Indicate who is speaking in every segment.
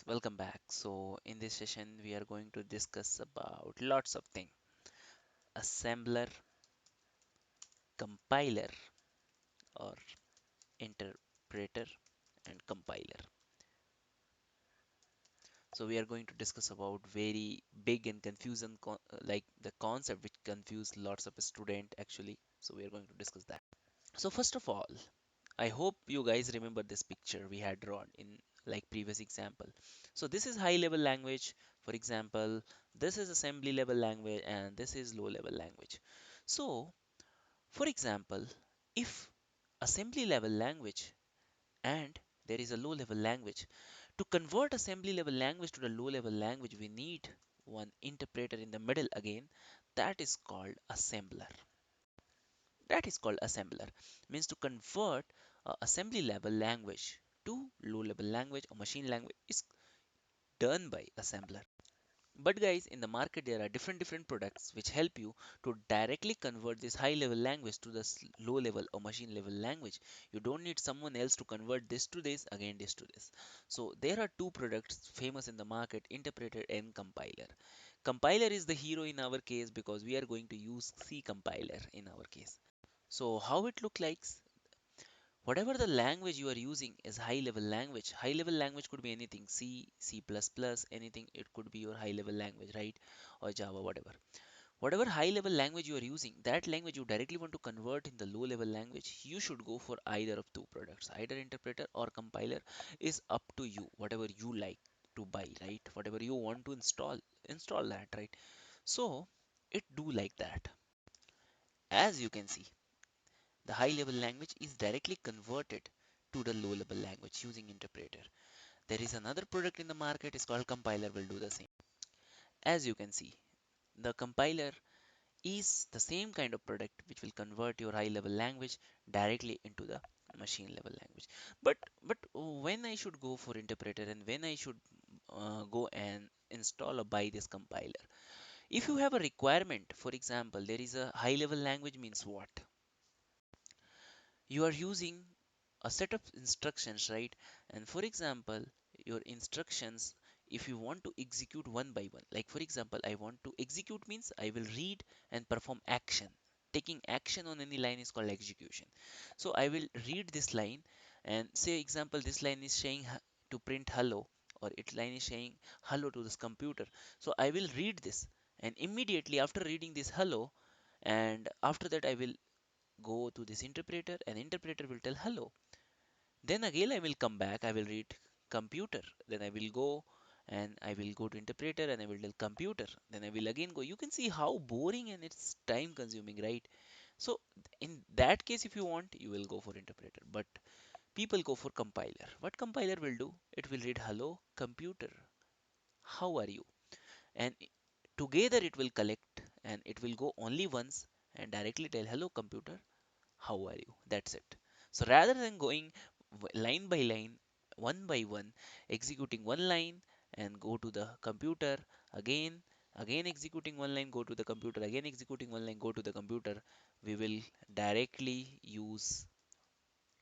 Speaker 1: welcome back. So in this session we are going to discuss about lots of things: assembler, compiler or interpreter and compiler. So we are going to discuss about very big and confusing like the concept which confuse lots of student actually. So we are going to discuss that. So first of all, I hope you guys remember this picture we had drawn in like previous example. So this is high level language. For example, this is assembly level language and this is low level language. So for example, if assembly level language and there is a low level language, to convert assembly level language to the low level language, we need one interpreter in the middle again. That is called assembler. That is called assembler. Means to convert assembly level language to low level language or machine language is done by assembler. But guys, in the market there are different products which help you to directly convert this high level language to the low level or machine level language. You don't need someone else to convert this to this, again this to this. So there are two products famous in the market: interpreter and compiler. Compiler is the hero in our case because we are going to use C compiler in our case. So how it look like? Whatever the language you are using is high level language. High level language could be anything: C, C++, anything. It could be your high level language, right? Or Java, whatever. Whatever high level language you are using, that language you directly want to convert in the low level language, you should go for either of two products, either interpreter or compiler. Is up to you, whatever you like to buy, right? Whatever you want to install that, right? So it do like that. As you can see, the high level language is directly converted to the low level language using interpreter. There is another product in the market, is called compiler, will do the same. As you can see, the compiler is the same kind of product which will convert your high level language directly into the machine level language. But when I should go for interpreter and when I should go and install or buy this compiler? If you have a requirement, for example, there is a high level language means what? You are using a set of instructions, right? And for example, your instructions, if you want to execute one by one, like for example, I want to execute means I will read and perform action. Taking action on any line is called execution. So I will read this line and say example, this line is saying to print hello, or it line is saying hello to this computer. So I will read this, and immediately after reading this hello, and after that I will go to this interpreter, and interpreter will tell hello. Then again I will come back, I will read computer, then I will go and I will go to interpreter and I will tell computer, then I will again go. You can see how boring and it's time consuming, right? So in that case, if you want, you will go for interpreter, but people go for compiler. What compiler will do? It will read hello computer, how are you? And together it will collect and it will go only once and directly tell hello computer, how are you? That's it. So rather than going line by line, one by one, executing one line and go to the computer again, again executing one line, go to the computer, again executing one line, go to the computer, we will directly use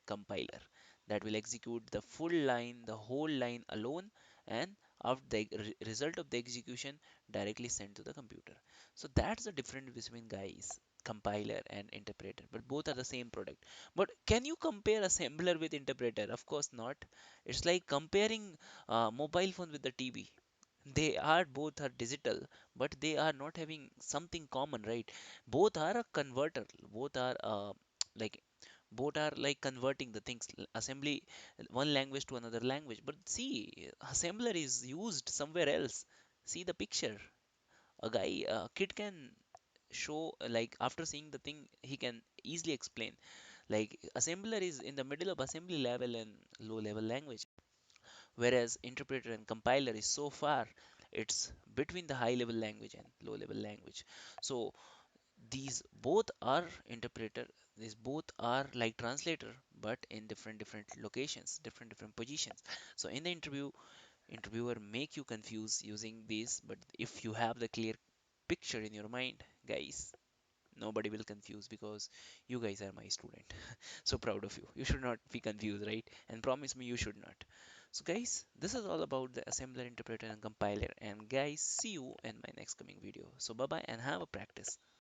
Speaker 1: compiler that will execute the full line, the whole line alone, and of the result of the execution directly sent to the computer. So that's the difference between guys, compiler and interpreter, but both are the same product. But can you compare assembler with interpreter? Of course not. It's like comparing mobile phone with the TV. They are both are digital, but they are not having something common, right? Both are a converter, both are like both are like converting the things, assembly, one language to another language. But see, assembler is used somewhere else. See the picture, a guy, a kid can show, like after seeing the thing he can easily explain. Like assembler is in the middle of assembly level and low level language, whereas interpreter and compiler is so far, it's between the high level language and low level language. So these both are interpreter, these both are like translator, but in different locations, different positions. So in the interview, interviewer make you confuse using these, but if you have the clear picture in your mind, guys, nobody will confuse because you guys are my student. So proud of you. You should not be confused, right? And promise me you should not. So guys, this is all about the assembler, interpreter and compiler, and guys, see you in my next coming video. So bye bye and have a practice.